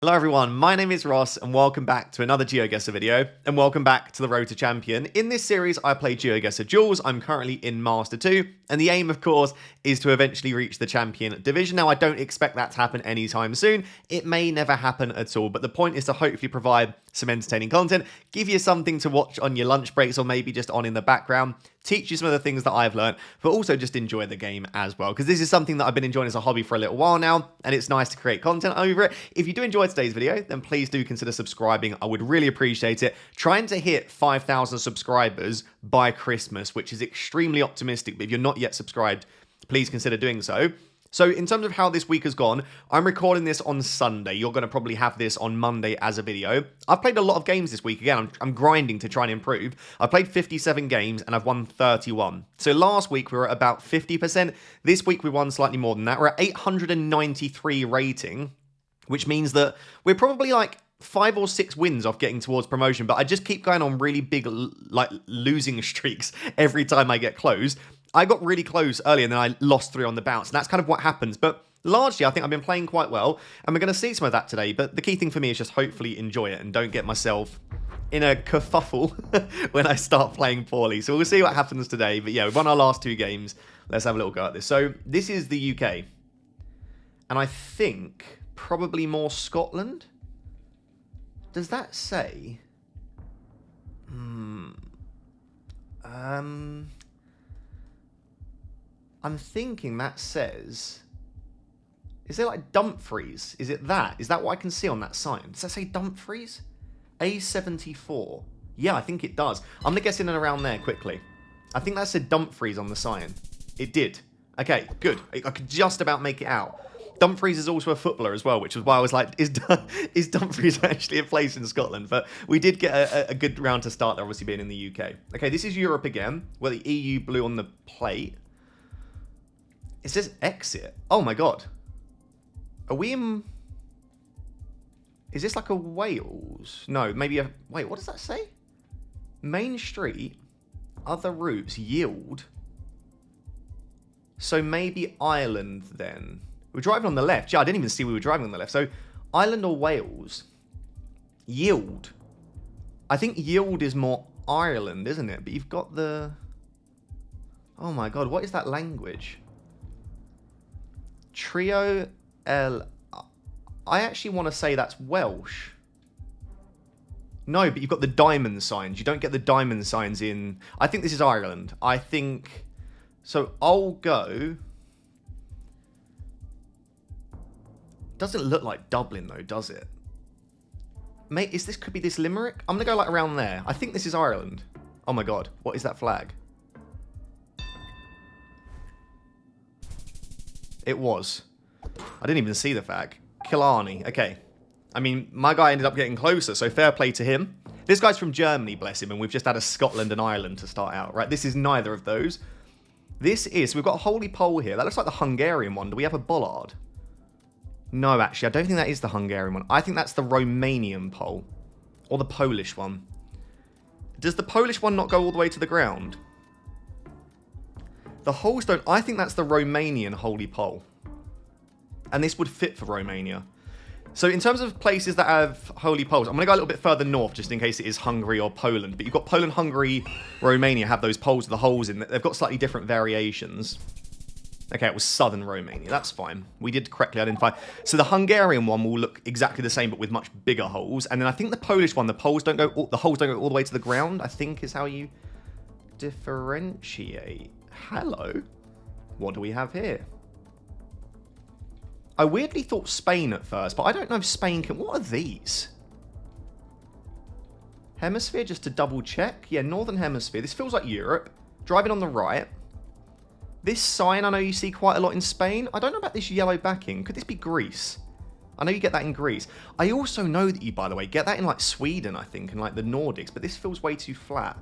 Hello everyone, my name is Ross and welcome back to another GeoGuessr video and welcome back to the Road to Champion. In this series I play GeoGuessr Duels. I'm currently in Master 2 and the aim of course is to eventually reach the Champion division. Now I don't expect that to happen anytime soon, it may never happen at all, but the point is to hopefully provide some entertaining content, give you something to watch on your lunch breaks or maybe just on in the background, teach you some of the things that I've learned, but also just enjoy the game as well, because this is something that I've been enjoying as a hobby for a little while now, and it's nice to create content over it. If you do enjoy today's video, then please do consider subscribing. I would really appreciate it. Trying to hit 5,000 subscribers by Christmas, which is extremely optimistic, but if you're not yet subscribed, please consider doing so. So in terms of how this week has gone, I'm recording this on Sunday. You're going to probably have this on Monday as a video. I've played a lot of games this week. Again, I'm grinding to try and improve. I played 57 games and I've won 31. So last week we were at about 50%. This week we won slightly more than that. We're at 893 rating, which means that we're probably like 5 or 6 wins off getting towards promotion, but I just keep going on really big losing streaks every time I get close. I got really close earlier and then I lost 3 on the bounce, and that's kind of what happens. But largely, I think I've been playing quite well, and we're going to see some of that today. But the key thing for me is just hopefully enjoy it and don't get myself in a kerfuffle when I start playing poorly. So we'll see what happens today. But yeah, we've won our last 2 games. Let's have a little go at this. So this is the UK. And I think probably more Scotland. Does that say? I'm thinking that says... Is there like Dumfries? Is it that? Is that what I can see on that sign? Does that say Dumfries? A74. Yeah, I think it does. I'm going to guess in and around there quickly. I think that said Dumfries on the sign. It did. Okay, good. I could just about make it out. Dumfries is also a footballer as well, which is why I was like, is Dumfries actually a place in Scotland? But we did get a good round to start there, obviously being in the UK. Okay, this is Europe again, where the EU blue on the plate. It says exit. Oh my god. Are we in... Is this like a Wales? No, maybe a... Wait, what does that say? Main street, other routes, yield. So maybe Ireland then. We're driving on the left. Yeah, I didn't even see we were driving on the left. So Ireland or Wales? Yield. I think yield is more Ireland, isn't it? But you've got the... Oh my god, what is that language? Trio L... I actually want to say that's Welsh. No, but you've got the diamond signs. You don't get the diamond signs in... I think this is Ireland. I think... So I'll go... Doesn't look like Dublin though, does it? Mate, could be this Limerick? I'm going to go like around there. I think this is Ireland. Oh my god, what is that flag? It was. I didn't even see the flag. Killarney. Okay. I mean, my guy ended up getting closer, so fair play to him. This guy's from Germany, bless him, and we've just had a Scotland and Ireland to start out, right? This is neither of those. This is... We've got a holy pole here. That looks like the Hungarian one. Do we have a bollard? No, actually, I don't think that is the Hungarian one. I think that's the Romanian pole. Or the Polish one. Does the Polish one not go all the way to the ground? The holes don't... I think that's the Romanian holy pole. And this would fit for Romania. So in terms of places that have holy poles, I'm going to go a little bit further north just in case it is Hungary or Poland. But you've got Poland, Hungary, Romania have those poles with the holes in. They've got slightly different variations. Okay, it was southern Romania. That's fine. We did correctly identify. So the Hungarian one will look exactly the same, but with much bigger holes. And then I think the Polish one, the holes don't go all the way to the ground, I think is how you differentiate. Hello. What do we have here? I weirdly thought Spain at first, but I don't know if Spain can... What are these? Hemisphere, just to double check. Yeah, Northern Hemisphere. This feels like Europe. Driving on the right. This sign I know you see quite a lot in Spain. I don't know about this yellow backing. Could this be Greece? I know you get that in Greece. I also know that you, by the way, get that in like Sweden, I think, and like the Nordics, but this feels way too flat.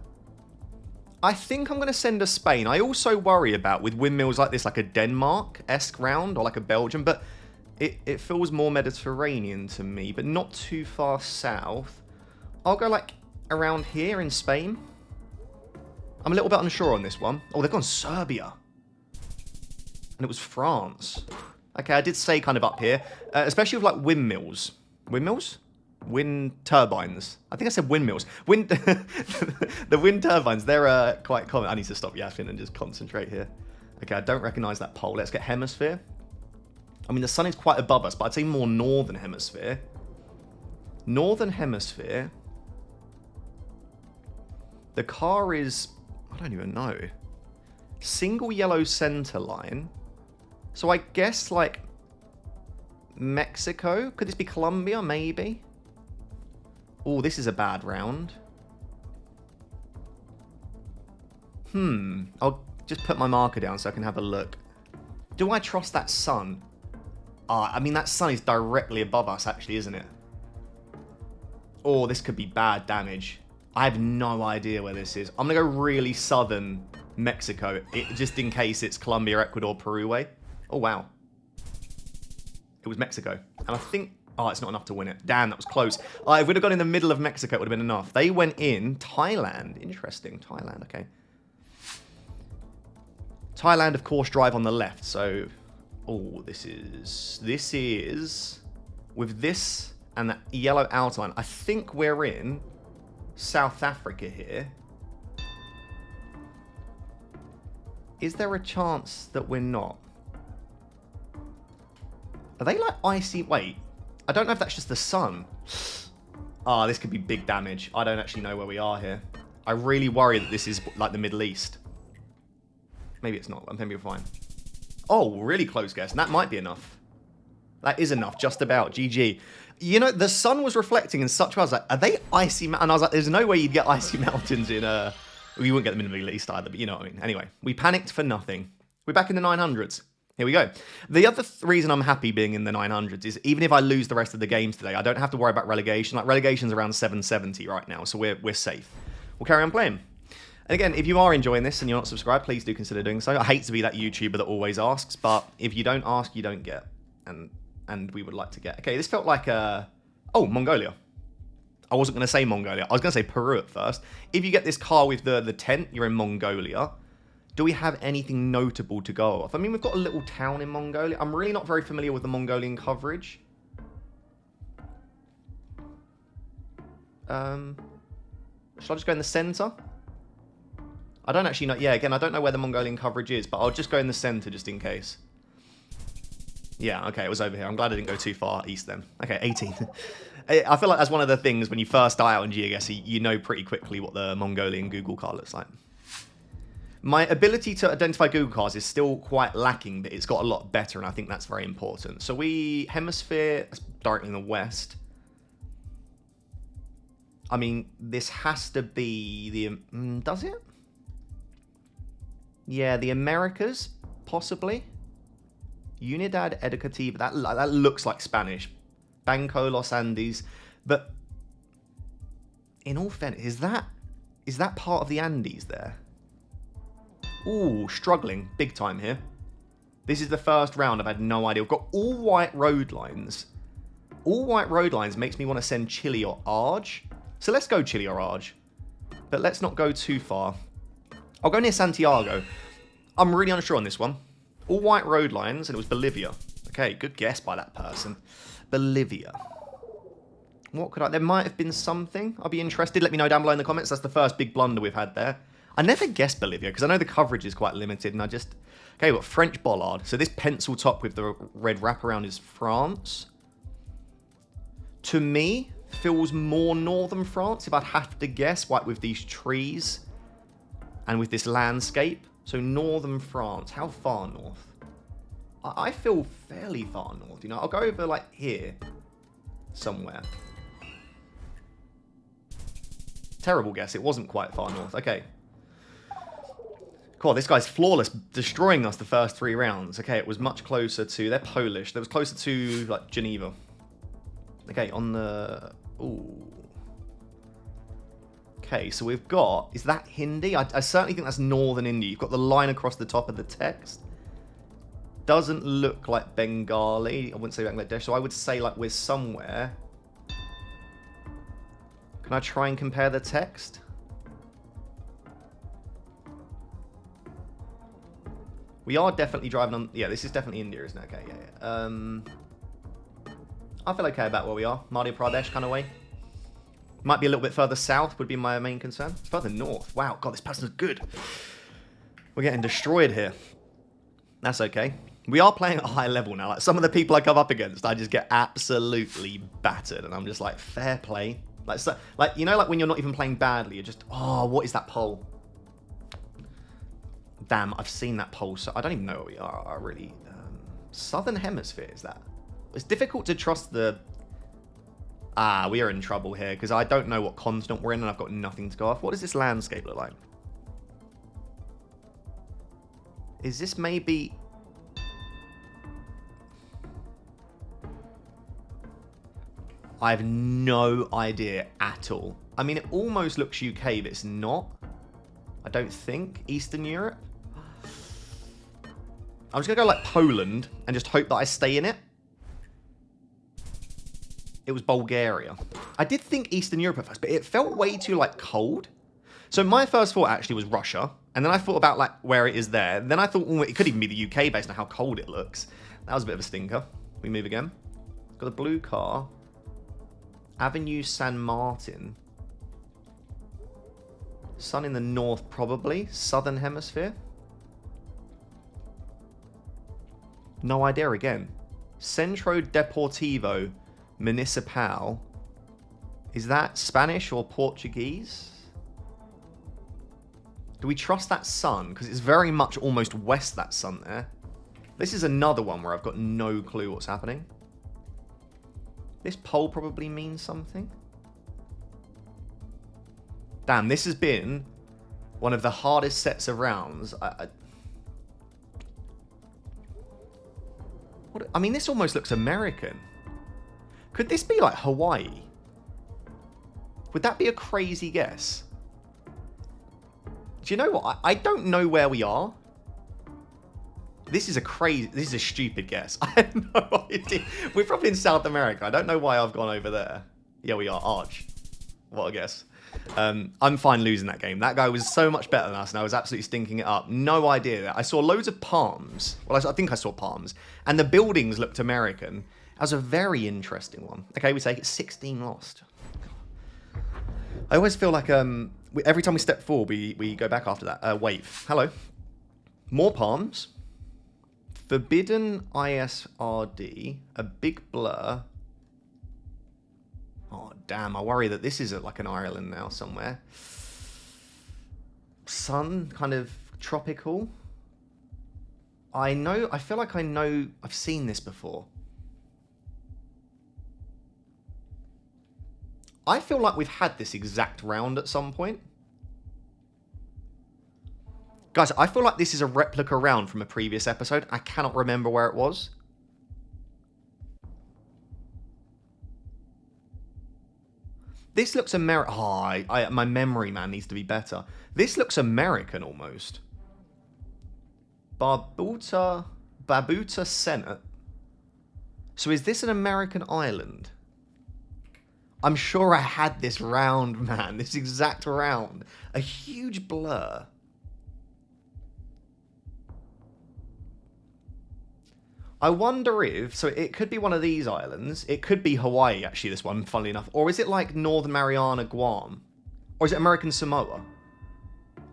I think I'm going to send a Spain. I also worry about, with windmills like this, like a Denmark-esque round, or like a Belgium, but it feels more Mediterranean to me, but not too far south. I'll go like around here in Spain. I'm a little bit unsure on this one. Oh, they've gone Serbia. And it was France. Okay, I did say kind of up here. Especially with like windmills. Windmills? Wind turbines. I think I said windmills. Wind. The wind turbines, they're quite common. I need to stop yapping and just concentrate here. Okay, I don't recognise that pole. Let's get hemisphere. I mean, the sun is quite above us, but I'd say more northern hemisphere. Northern hemisphere. The car is... I don't even know. Single yellow center line. So I guess, like, Mexico? Could this be Colombia, maybe? Oh, this is a bad round. I'll just put my marker down so I can have a look. Do I trust that sun? I mean, that sun is directly above us, actually, isn't it? Oh, this could be bad damage. I have no idea where this is. I'm going to go really southern Mexico, just in case it's Colombia, Ecuador, Peru way. Oh, wow. It was Mexico. And I think... Oh, it's not enough to win it. Damn, that was close. If we'd have gone in the middle of Mexico, it would have been enough. They went in Thailand. Interesting. Thailand, okay. Thailand, of course, drive on the left. So, oh, this is... With this and that yellow outline, I think we're in South Africa here. Is there a chance that we're not? Are they like icy... Wait. I don't know if that's just the sun. This could be big damage. I don't actually know where we are here. I really worry that this is like the Middle East. Maybe it's not. Maybe we're fine. Oh, really close guess. And that might be enough. That is enough. Just about. GG. You know, the sun was reflecting in such a way. I was like, are they icy? And I was like, there's no way you'd get icy mountains in a... Well, you wouldn't get them in the Middle East either, but you know what I mean. Anyway, we panicked for nothing. We're back in the 900s. Here we go. The other reason I'm happy being in the 900s is even if I lose the rest of the games today, I don't have to worry about relegation. Like, relegation's around 770 right now, so we're safe. We'll carry on playing. And again, if you are enjoying this and you're not subscribed, please do consider doing so. I hate to be that YouTuber that always asks, but if you don't ask, you don't get. And we would like to get. Okay, this felt like a... Oh, Mongolia. I wasn't going to say Mongolia. I was going to say Peru at first. If you get this car with the tent, you're in Mongolia. Do we have anything notable to go off? I mean, we've got a little town in Mongolia. I'm really not very familiar with the Mongolian coverage. Should I just go in the center? I don't actually know. Yeah, again, I don't know where the Mongolian coverage is, but I'll just go in the center just in case. Yeah, okay, it was over here. I'm glad I didn't go too far east then. Okay, 18. I feel like that's one of the things when you first die out in GeoGuessr, you know pretty quickly what the Mongolian Google car looks like. My ability to identify Google cars is still quite lacking, but it's got a lot better, and I think that's very important. So hemisphere, that's directly in the west. I mean, this has to be the, does it? Yeah, the Americas, possibly. Unidad Educativa, that looks like Spanish. Banco Los Andes, but in all fairness, is that part of the Andes there? Ooh, struggling big time here. This is the first round. I've had no idea. We've got all white road lines. All white road lines makes me want to send Chile or Arge. So let's go Chile or Arge. But let's not go too far. I'll go near Santiago. I'm really unsure on this one. All white road lines, and it was Bolivia. Okay, good guess by that person. Bolivia. What could I... There might have been something. I'll be interested. Let me know down below in the comments. That's the first big blunder we've had there. I never guessed Bolivia, because I know the coverage is quite limited, and I just... Okay, what French bollard. So this pencil top with the red wraparound is France. To me, feels more northern France, if I'd have to guess, like with these trees and with this landscape. So northern France. How far north? I feel fairly far north, you know. I'll go over, like, here. Somewhere. Terrible guess. It wasn't quite far north. Okay. Cool, this guy's flawless, destroying us the first 3 rounds. Okay, it was much closer to... They're Polish. That was closer to, like, Geneva. Okay, on the... Ooh. Okay, so we've got... Is that Hindi? I certainly think that's northern India. You've got the line across the top of the text. Doesn't look like Bengali. I wouldn't say Bangladesh, so I would say, like, we're somewhere. Can I try and compare the text? We are definitely driving on... Yeah, this is definitely India, isn't it? Okay, yeah. I feel okay about where we are. Madhya Pradesh kind of way. Might be a little bit further south would be my main concern. It's further north. Wow, God, this person's good. We're getting destroyed here. That's okay. We are playing at a high level now. Like, some of the people I come up against, I just get absolutely battered. And I'm just like, fair play. Like, so, like, you know, like when you're not even playing badly, you're just, oh, what is that pole? Damn, I've seen that pole. So I don't even know where we are really. Southern Hemisphere, is that? It's difficult to trust the... Ah, we are in trouble here because I don't know what continent we're in and I've got nothing to go off. What does this landscape look like? Is this maybe... I have no idea at all. I mean, it almost looks UK, but it's not. I don't think. Eastern Europe? I'm just going to go like Poland and just hope that I stay in it. It was Bulgaria. I did think Eastern Europe at first, but it felt way too like cold. So my first thought actually was Russia. And then I thought about like where it is there. And then I thought, oh, it could even be the UK based on how cold it looks. That was a bit of a stinker. We move again. Got a blue car. Avenue San Martin. Sun in the north, probably. Southern Hemisphere. No idea again. Centro Deportivo Municipal. Is that Spanish or Portuguese? Do we trust that sun? Because it's very much almost west, that sun there. This is another one where I've got no clue what's happening. This pole probably means something. Damn, this has been one of the hardest sets of rounds. I mean, this almost looks American. Could this be like Hawaii? Would that be a crazy guess? Do you know what? I don't know where we are. This is a stupid guess. I have no idea. We're probably in South America. I don't know why I've gone over there. Yeah, we are. Arch. What a guess. I'm fine losing that game. That guy was so much better than us, and I was absolutely stinking it up. No idea. I saw loads of palms. Well, I think I saw palms. And the buildings looked American. That was a very interesting one. Okay, we take it. 16 lost. I always feel like every time we step forward, we go back after that. Wave. Hello. More palms. Forbidden ISRD. A big blur. Oh, damn. I worry that this is like an Ireland now somewhere. Sun, kind of tropical. I feel like I know, I've seen this before. I feel like we've had this exact round at some point. Guys, I feel like this is a replica round from a previous episode. I cannot remember where it was. This looks American. Oh, my memory, man, needs to be better. This looks American almost. Barbuda Senate. So is this an American island? I'm sure I had this round, man. This exact round. A huge blur. I wonder if... So it could be one of these islands. It could be Hawaii, actually, this one, funnily enough. Or is it like Northern Mariana, Guam? Or is it American Samoa?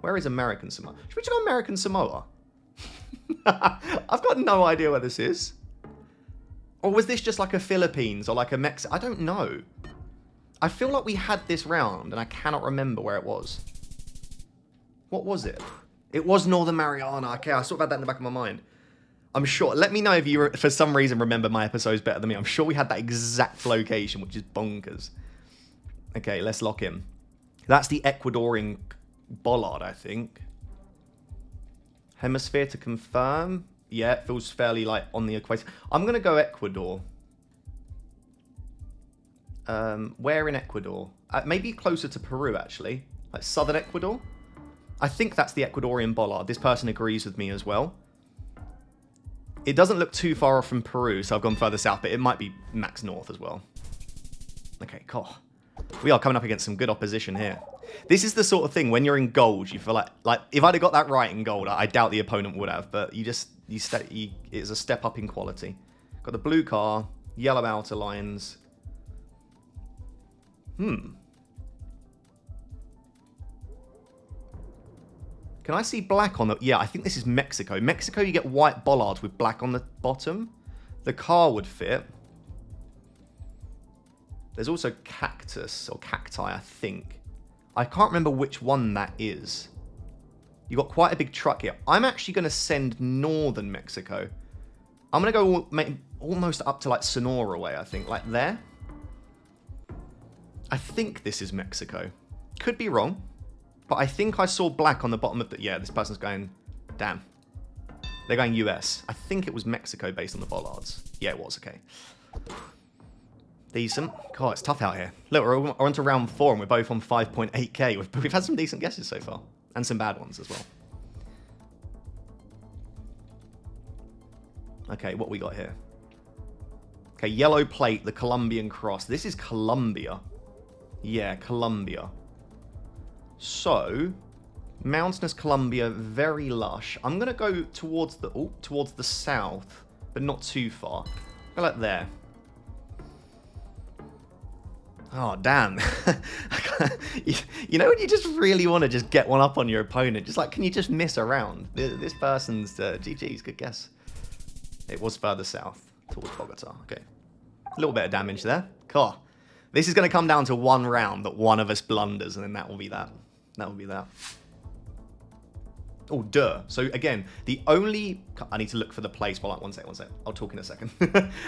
Where is American Samoa? Should we just go American Samoa? I've got no idea where this is. Or was this just like a Philippines or like a Mexico? I don't know. I feel like we had this round and I cannot remember where it was. What was it? It was Northern Mariana. Okay, I sort of had that in the back of my mind. I'm sure. Let me know if you, for some reason, remember my episodes better than me. I'm sure we had that exact location, which is bonkers. Okay, let's lock in. That's the Ecuadorian bollard, I think. Hemisphere to confirm. Yeah, it feels fairly like on the equator. I'm going to go Ecuador. Where in Ecuador? Maybe closer to Peru, actually. Like southern Ecuador. I think that's the Ecuadorian bollard. This person agrees with me as well. It doesn't look too far off from Peru, so I've gone further south, but it might be max north as well. Okay, cool. We are coming up against some good opposition here. This is the sort of thing, when you're in gold, you feel like if I'd have got that right in gold, I doubt the opponent would have, but it's a step up in quality. Got the blue car. Yellow outer lines. Can I see black on the... Yeah, I think this is Mexico. Mexico, you get white bollards with black on the bottom. The car would fit. There's also cactus or cacti, I think. I can't remember which one that is. You got quite a big truck here. I'm actually going to send northern Mexico. I'm going to go almost up to like Sonora way, I think. Like there. I think this is Mexico. Could be wrong. But I think I saw black on the bottom of the... Yeah, this person's going... Damn. They're going US. I think it was Mexico based on the bollards. Yeah, it was. Okay. Decent. God, it's tough out here. Look, we're on to round 4 and we're both on 5.8k. We've had some decent guesses so far. And some bad ones as well. Okay, what we got here? Okay, yellow plate, the Colombian cross. This is Colombia. Yeah, Colombia. So, mountainous Colombia, very lush. I'm going to go towards the south, but not too far. Go like there. Oh, damn. You know when you just really want to just get one up on your opponent? Just like, can you just miss around? This person's GG's, good guess. It was further south, towards Bogota. Okay. A little bit of damage there. Cool. This is going to come down to one round that one of us blunders, and then that will be that. That will be that. Oh, duh. So, again, the only... I need to look for the place. Well, one sec. I'll talk in a second.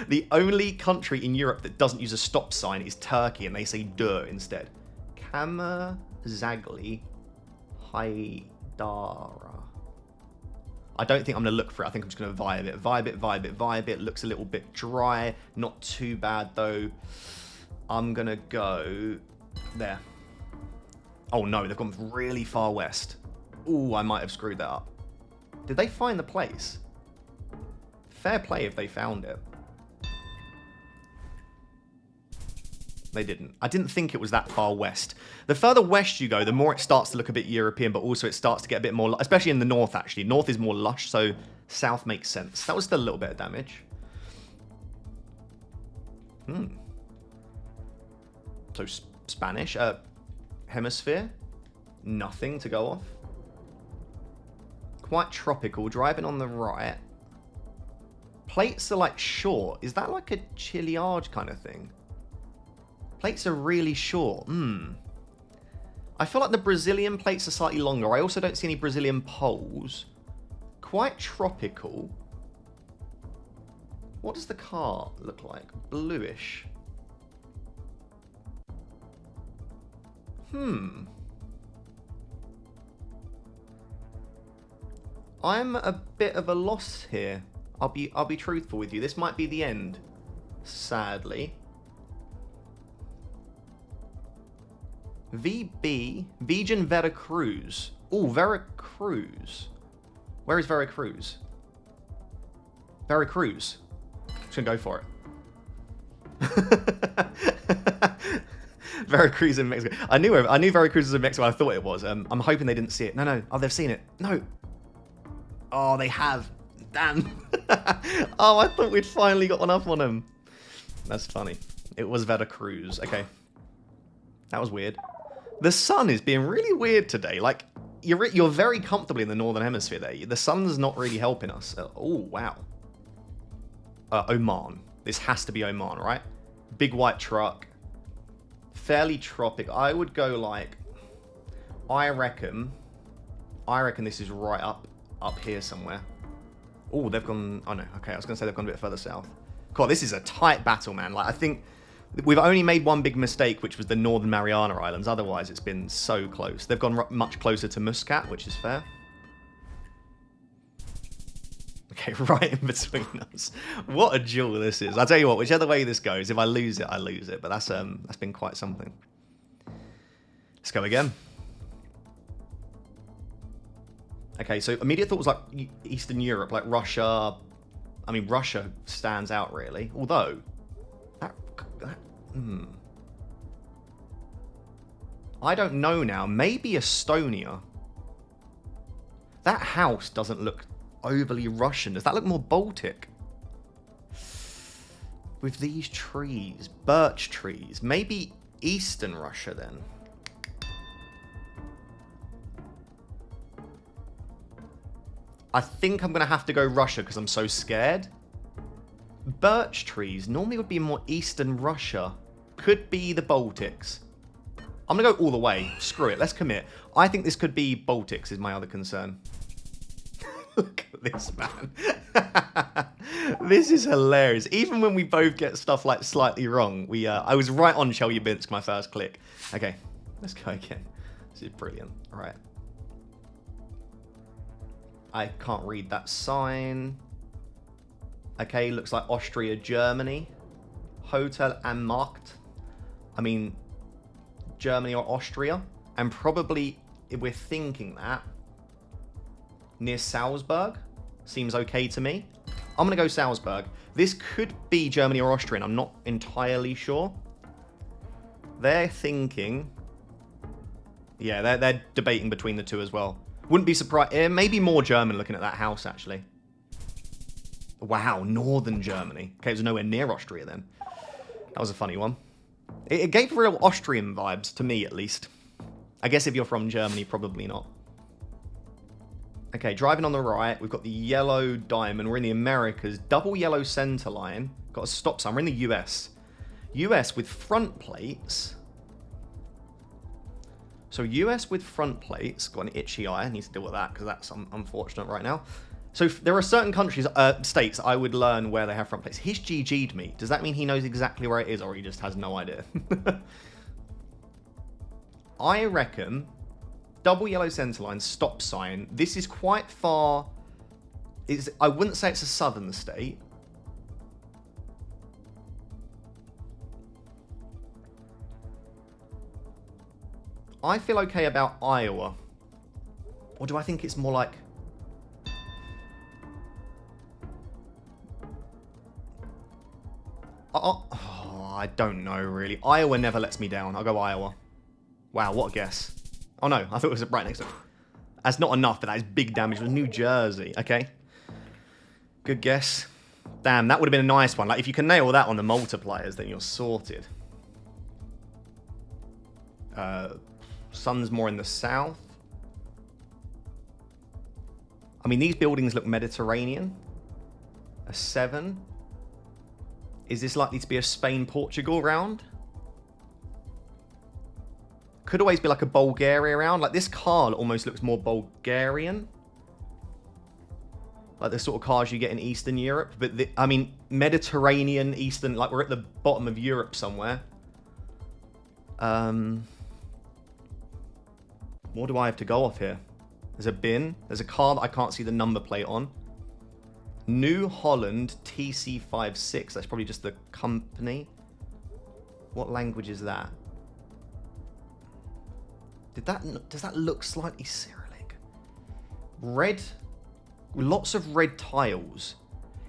The only country in Europe that doesn't use a stop sign is Turkey, and they say duh instead. Kamazagli Haidara. I don't think I'm going to look for it. I think I'm just going to vibe it. Vibe it. Looks a little bit dry. Not too bad, though. I'm going to go there. Oh, no. They've gone really far west. Ooh, I might have screwed that up. Did they find the place? Fair play if they found it. They didn't. I didn't think it was that far west. The further west you go, the more it starts to look a bit European, but also it starts to get a bit more... Especially in the north, actually. North is more lush, so south makes sense. That was still a little bit of damage. So, Spanish. Hemisphere. Nothing to go off. Quite tropical. Driving on the right. Plates are like short. Is that like a Chiliage kind of thing? Plates are really short. I feel like the Brazilian plates are slightly longer. I also don't see any Brazilian poles. Quite tropical. What does the car look like? Bluish. I'm a bit of a loss here. I'll be truthful with you. This might be the end. Sadly. VB. Vigen Veracruz. Ooh, Veracruz. Where is Veracruz? Veracruz. Just gonna go for it. Veracruz in Mexico. I knew Veracruz was in Mexico. I thought it was. I'm hoping they didn't see it. No. Oh, they've seen it. No. Oh, they have. Damn. Oh, I thought we'd finally got one up on them. That's funny. It was Veracruz. Okay. That was weird. The sun is being really weird today. Like, you're very comfortably in the northern hemisphere there. The sun's not really helping us. Oh, wow. Oman. This has to be Oman, right? Big white truck. Fairly tropic. I would go like... I reckon this is right up here somewhere. Oh, they've gone... Oh, no. Okay, I was going to say they've gone a bit further south. God, this is a tight battle, man. Like, I think we've only made one big mistake, which was the Northern Mariana Islands. Otherwise, it's been so close. They've gone much closer to Muscat, which is fair. Okay, right in between us. What a duel this is. I'll tell you what, whichever way this goes, if I lose it, I lose it. But that's been quite something. Let's go again. Okay, so immediate thought was like Eastern Europe, like Russia. I mean, Russia stands out really. Although, I don't know now. Maybe Estonia. That house doesn't look overly Russian. Does that look more Baltic? With these trees, birch trees, maybe Eastern Russia then. I think I'm going to have to go Russia because I'm so scared. Birch trees normally would be more Eastern Russia. Could be the Baltics. I'm going to go all the way. Screw it. Let's commit. I think this could be Baltics is my other concern. Look at this, man. This is hilarious. Even when we both get stuff like slightly wrong, I was right on Chelyabinsk my first click. Okay, let's go again. This is brilliant. All right. I can't read that sign. Okay, looks like Austria, Germany. Hotel and Markt. I mean, Germany or Austria. And probably, if we're thinking that, near Salzburg. Seems okay to me. I'm going to go Salzburg. This could be Germany or Austria, and I'm not entirely sure. They're thinking... Yeah, they're debating between the two as well. Wouldn't be surprised. Maybe more German looking at that house, actually. Wow, northern Germany. Okay, it was nowhere near Austria then. That was a funny one. It gave real Austrian vibes, to me at least. I guess if you're from Germany, probably not. Okay, driving on the right, we've got the yellow diamond. We're in the Americas. Double yellow center line. Got a stop sign. We're in the US. US with front plates. So US with front plates. Got an itchy eye. I need to deal with that because that's unfortunate right now. So there are certain countries, states, I would learn where they have front plates. He's GG'd me. Does that mean he knows exactly where it is or he just has no idea? I reckon double yellow center line, stop sign. This is quite far. I wouldn't say it's a southern state. I feel okay about Iowa. Or do I think it's more like... Oh, I don't know, really. Iowa never lets me down. I'll go Iowa. Wow, what a guess. Oh, no. I thought it was right next to it. That's not enough, but that is big damage. It was New Jersey. Okay. Good guess. Damn, that would have been a nice one. Like, if you can nail that on the multipliers, then you're sorted. Sun's more in the south. I mean, these buildings look Mediterranean. A 7. Is this likely to be a Spain-Portugal round? Could always be like a Bulgaria round. Like, this car almost looks more Bulgarian. Like the sort of cars you get in Eastern Europe. But, I mean, Mediterranean, Eastern... Like, we're at the bottom of Europe somewhere. What do I have to go off here? There's a bin. There's a car that I can't see the number plate on. New Holland TC56. That's probably just the company. What language is that? Does that look slightly Cyrillic? Red. Lots of red tiles.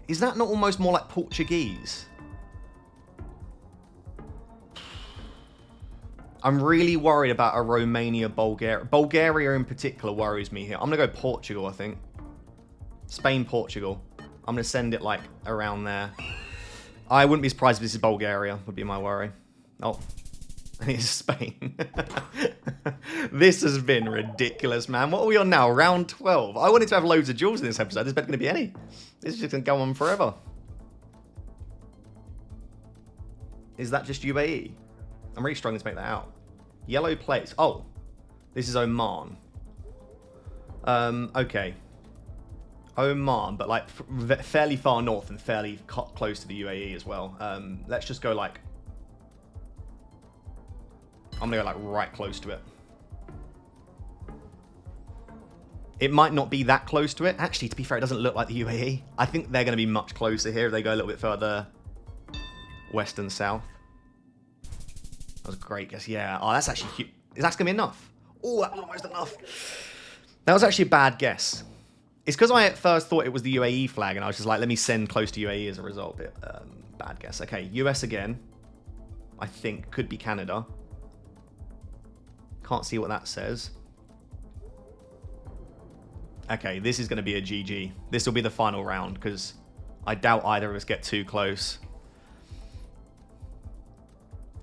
Is that not almost more like Portuguese? I'm really worried about a Romania, Bulgaria. Bulgaria in particular worries me here. I'm going to go Portugal, I think. Spain, Portugal. I'm going to send it, like, around there. I wouldn't be surprised if this is Bulgaria, would be my worry. Oh, it's Spain. This has been ridiculous, man. What are we on now? Round 12. I wanted to have loads of duels in this episode. There's not going to be any. This is just going to go on forever. Is that just UAE? I'm really struggling to make that out. Yellow plates. Oh, this is Oman. Okay. Oman, but like fairly far north and fairly close to the UAE as well. Let's just go like... I'm going to go like right close to it. It might not be that close to it. Actually, to be fair, it doesn't look like the UAE. I think they're going to be much closer here if they go a little bit further west and south. That was a great guess. Yeah. Oh, that's actually cute. Is that going to be enough? Oh, that was almost enough. That was actually a bad guess. It's because I at first thought it was the UAE flag, and I was just like, let me send close to UAE as a result. Bad guess. Okay, US again. I think. Could be Canada. Can't see what that says. Okay, this is going to be a GG. This will be the final round, because I doubt either of us get too close.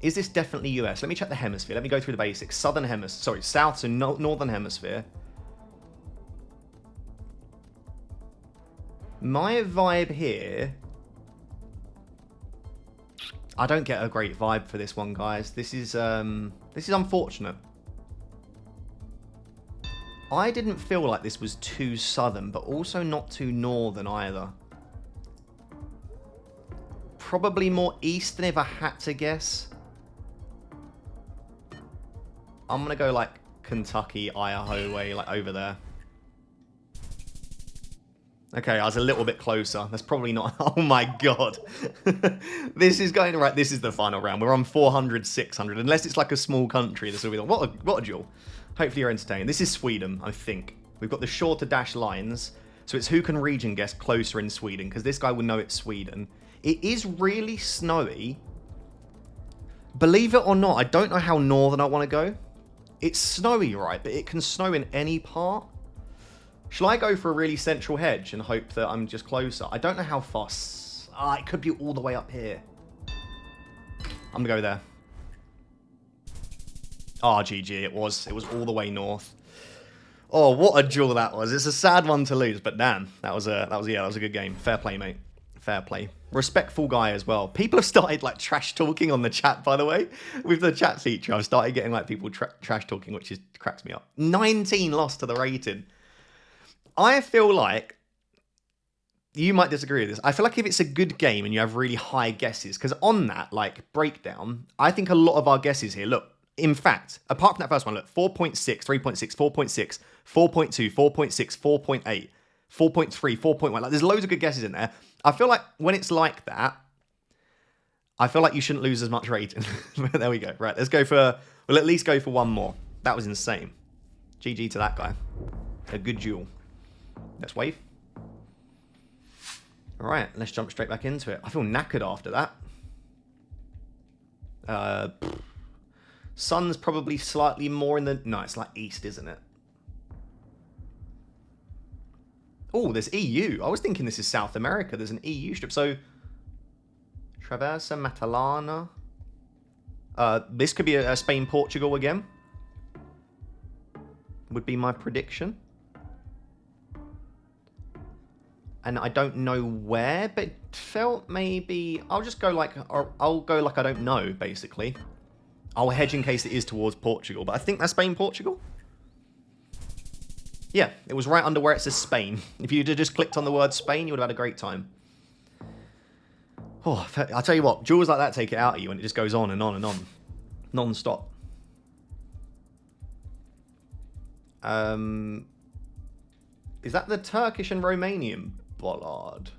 Is this definitely US? Let me check the hemisphere. Let me go through the basics. Southern hemisphere. Sorry, south, so northern hemisphere. My vibe here... I don't get a great vibe for this one, guys. This is unfortunate. I didn't feel like this was too southern, but also not too northern either. Probably more eastern if I had to guess. I'm going to go like Kentucky, Idaho way, like over there. Okay, I was a little bit closer. That's probably not... Oh my god. This is going... Right, this is the final round. We're on 400, 600. Unless it's like a small country, this will be... What a duel. Hopefully you're entertained. This is Sweden, I think. We've got the shorter dash lines. So it's who can region guess closer in Sweden. Because this guy will know it's Sweden. It is really snowy. Believe it or not, I don't know how northern I want to go. It's snowy, right? But it can snow in any part. Shall I go for a really central hedge and hope that I'm just closer? I don't know how far... it could be all the way up here. I'm going to go there. Oh, GG, it was. It was all the way north. Oh, what a duel that was. It's a sad one to lose, but damn. That was a good game. Fair play, mate. Fair play. Respectful guy as well. People have started like trash talking on the chat, by the way. With the chat feature, I've started getting like people trash talking, which cracks me up. 19 lost to the rating. I feel like, you might disagree with this, I feel like if it's a good game and you have really high guesses, because on that, like, breakdown, I think a lot of our guesses here, look, in fact, apart from that first one, look, 4.6, 3.6, 4.6, 4.2, 4.6, 4.8, 4.3, 4.1, like, there's loads of good guesses in there. I feel like when it's like that, I feel like you shouldn't lose as much rating. There we go. Right, let's go for, we'll at least go for one more. That was insane. GG to that guy. A good duel. Let's wave. Alright, let's jump straight back into it. I feel knackered after that. Sun's probably slightly more in the... No, it's like east, isn't it? Oh, there's EU. I was thinking this is South America. There's an EU strip. So, Traversa Matalana. This could be a Spain-Portugal again. Would be my prediction. And I don't know where, but it felt maybe... I'll just go like... I'll go like I don't know, basically. I'll hedge in case it is towards Portugal. But I think that's Spain-Portugal. Yeah, it was right under where it says Spain. If you'd have just clicked on the word Spain, you would have had a great time. Oh, I'll tell you what. Duels like that take it out of you, and it just goes on and on and on. Non-stop. Is that the Turkish and Romanian bollard?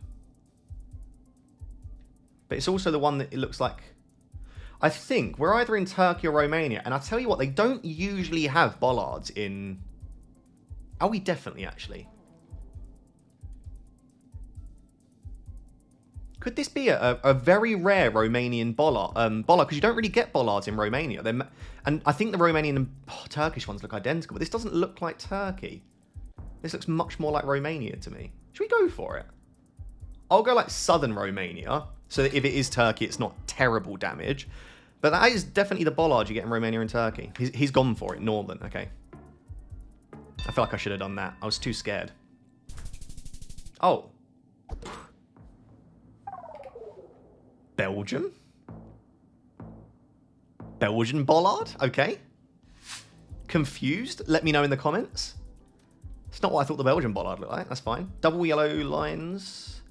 But it's also the one that it looks like... I think we're either in Turkey or Romania. And I tell you what, they don't usually have bollards in... Are we definitely, actually? Could this be a very rare Romanian bollard? Because you don't really get bollards in Romania. And I think the Romanian and Turkish ones look identical. But this doesn't look like Turkey. This looks much more like Romania to me. Should we go for it? I'll go like southern Romania, so that if it is Turkey, it's not terrible damage. But that is definitely the bollard you get in Romania and Turkey. He's gone for it, northern, okay. I feel like I should have done that. I was too scared. Oh. Belgium? Belgian bollard? Okay. Confused? Let me know in the comments. It's not what I thought the Belgian bollard looked like. That's fine. Double yellow lines.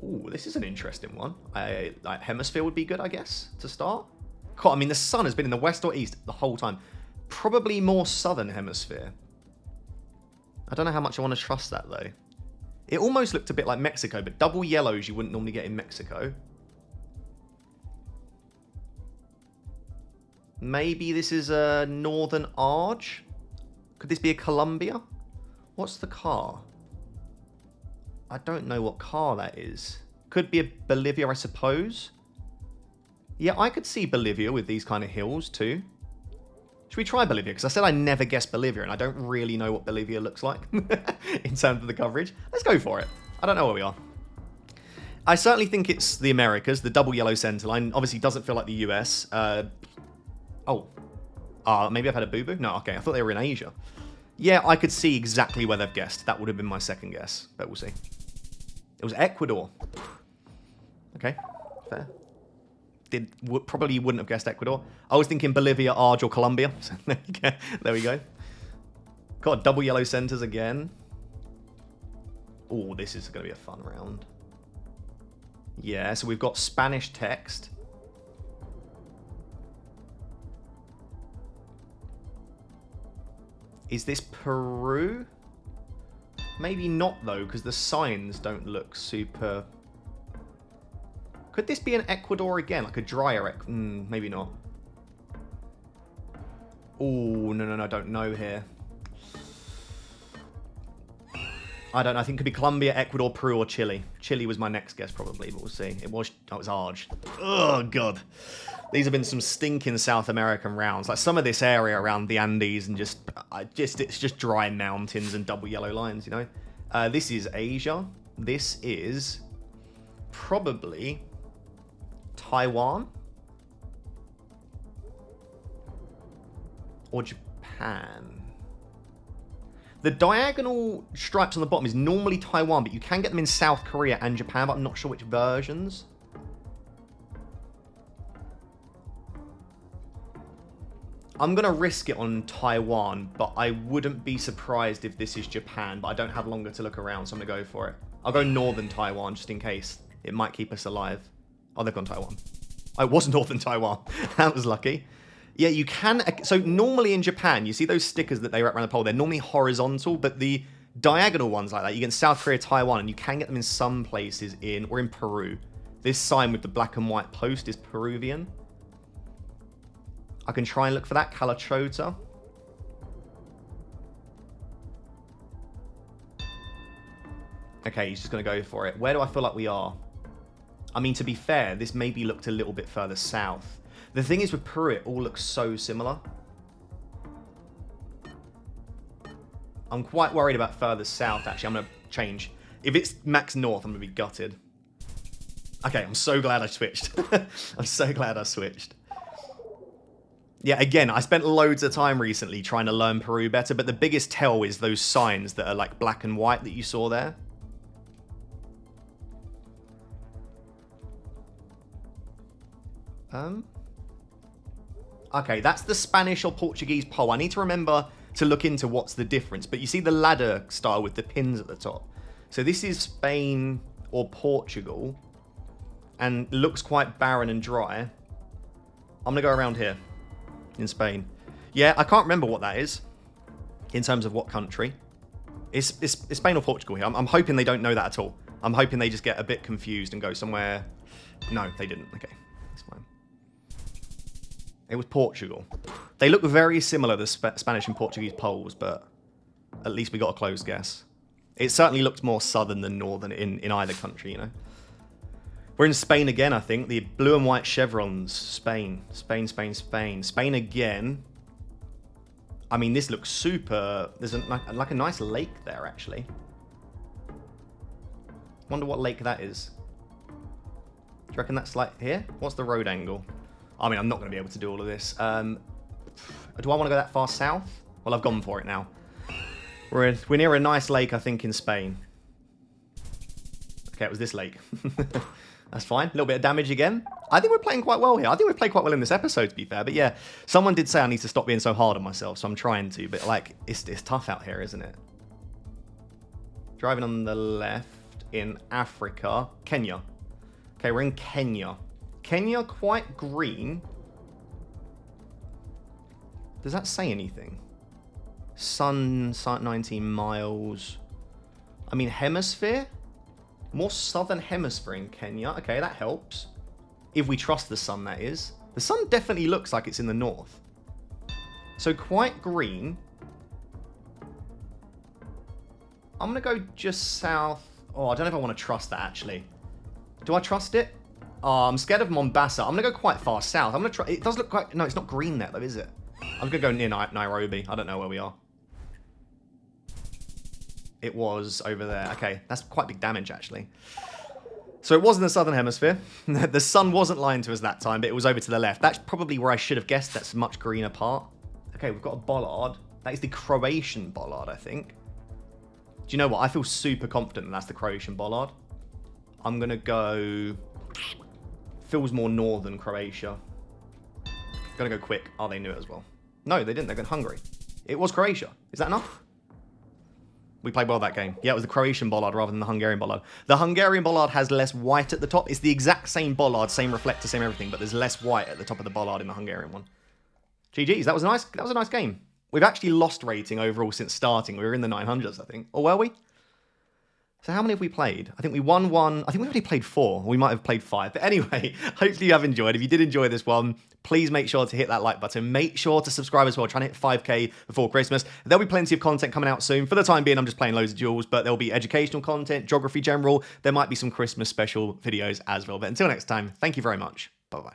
Ooh, this is an interesting one. Like hemisphere would be good, I guess, to start. I mean, the sun has been in the west or east the whole time. Probably more southern hemisphere. I don't know how much I want to trust that, though. It almost looked a bit like Mexico, but double yellows you wouldn't normally get in Mexico. Maybe this is a northern Arge? Could this be a Colombia? What's the car? I don't know what car that is. Could be a Bolivia, I suppose. Yeah, I could see Bolivia with these kind of hills, too. Should we try Bolivia? Because I said I never guessed Bolivia, and I don't really know what Bolivia looks like in terms of the coverage. Let's go for it. I don't know where we are. I certainly think it's the Americas, the double yellow center line. Obviously doesn't feel like the US. Maybe I've had a boo-boo? No, okay, I thought they were in Asia. Yeah, I could see exactly where they've guessed. That would have been my second guess, but we'll see. It was Ecuador. Okay, fair. Probably wouldn't have guessed Ecuador. I was thinking Bolivia, Arge, or Colombia. So there we go. God, double yellow centers again. Oh, this is going to be a fun round. Yeah, so we've got Spanish text. Is this Peru? Maybe not, though, because the signs don't look super... Could this be an Ecuador again? Like a drier... maybe not. Oh, no, I don't know here. I don't know. I think it could be Colombia, Ecuador, Peru, or Chile. Chile was my next guess, probably, but we'll see. It was Arge. Oh, God. These have been some stinking South American rounds. Like some of this area around the Andes and it's just dry mountains and double yellow lines, you know? This is Asia. This is probably Taiwan or Japan. The diagonal stripes on the bottom is normally Taiwan, but you can get them in South Korea and Japan, but I'm not sure which versions. I'm going to risk it on Taiwan, but I wouldn't be surprised if this is Japan, but I don't have longer to look around, so I'm going to go for it. I'll go northern Taiwan, just in case. It might keep us alive. Oh, they've gone Taiwan. Oh, it was northern Taiwan. That was lucky. Yeah, you can... So normally in Japan, you see those stickers that they wrap around the pole, they're normally horizontal, but the diagonal ones like that, you get in South Korea, Taiwan, and you can get them in some places or in Peru. This sign with the black and white post is Peruvian. I can try and look for that. Calachota. Okay, he's just going to go for it. Where do I feel like we are? I mean, to be fair, this maybe looked a little bit further south. The thing is with Peru, it all looks so similar. I'm quite worried about further south, actually. I'm going to change. If it's max north, I'm going to be gutted. Okay, I'm so glad I switched. I'm so glad I switched. Yeah, again, I spent loads of time recently trying to learn Peru better, but the biggest tell is those signs that are like black and white that you saw there. Okay, that's the Spanish or Portuguese pole. I need to remember to look into what's the difference, but you see the ladder style with the pins at the top. So this is Spain or Portugal, and looks quite barren and dry. I'm going to go around here. In Spain. Yeah, I can't remember what that is in terms of what country. It's Spain or Portugal here. I'm hoping they don't know that at all. I'm hoping they just get a bit confused and go somewhere. No, they didn't. Okay, that's fine. It was Portugal. They look very similar, the Spanish and Portuguese poles, but at least we got a close guess. It certainly looked more southern than northern in either country, you know. We're in Spain again, I think. The blue and white chevrons. Spain. Spain again. I mean, this looks super... There's like a nice lake there, actually. Wonder what lake that is. Do you reckon that's like here? What's the road angle? I mean, I'm not going to be able to do all of this. Do I want to go that far south? Well, I've gone for it now. We're near a nice lake, I think, in Spain. Okay, it was this lake. That's fine. A little bit of damage again. I think we're playing quite well here. I think we've played quite well in this episode, to be fair. But yeah, someone did say I need to stop being so hard on myself, so I'm trying to. But like, it's tough out here, isn't it? Driving on the left in Africa. Kenya. Okay, we're in Kenya. Kenya, quite green. Does that say anything? Sun 19 miles. I mean, hemisphere? More southern hemisphere in Kenya. Okay, that helps. If we trust the sun, that is. The sun definitely looks like it's in the north. So quite green. I'm going to go just south. Oh, I don't know if I want to trust that, actually. Do I trust it? Oh, I'm scared of Mombasa. I'm going to go quite far south. I'm going to try... It does look quite... No, it's not green there, though, is it? I'm going to go near Nairobi. I don't know where we are. It was over there. Okay, that's quite big damage, actually. So it was in the southern hemisphere. The sun wasn't lying to us that time, but it was over to the left. That's probably where I should have guessed. That's a much greener part. Okay, we've got a bollard. That is the Croatian bollard, I think. Do you know what? I feel super confident that's the Croatian bollard. I'm going to go... Feels more northern Croatia. Going to go quick. Oh, they knew it as well. No, they didn't. They're going Hungary. It was Croatia. Is that enough? We played well that game. Yeah, it was the Croatian bollard rather than the Hungarian bollard. The Hungarian bollard has less white at the top. It's the exact same bollard, same reflector, same everything, but there's less white at the top of the bollard in the Hungarian one. GG's. That was a nice game. We've actually lost rating overall since starting. We were in the 900s, I think. Or were we? So how many have we played? I think we won one. I think we already played 4. We might have played 5. But anyway, hopefully you have enjoyed. If you did enjoy this one, please make sure to hit that like button. Make sure to subscribe as well. Trying to hit 5k before Christmas. There'll be plenty of content coming out soon. For the time being, I'm just playing loads of duels, but there'll be educational content, geography general. There might be some Christmas special videos as well. But until next time, thank you very much. Bye-bye.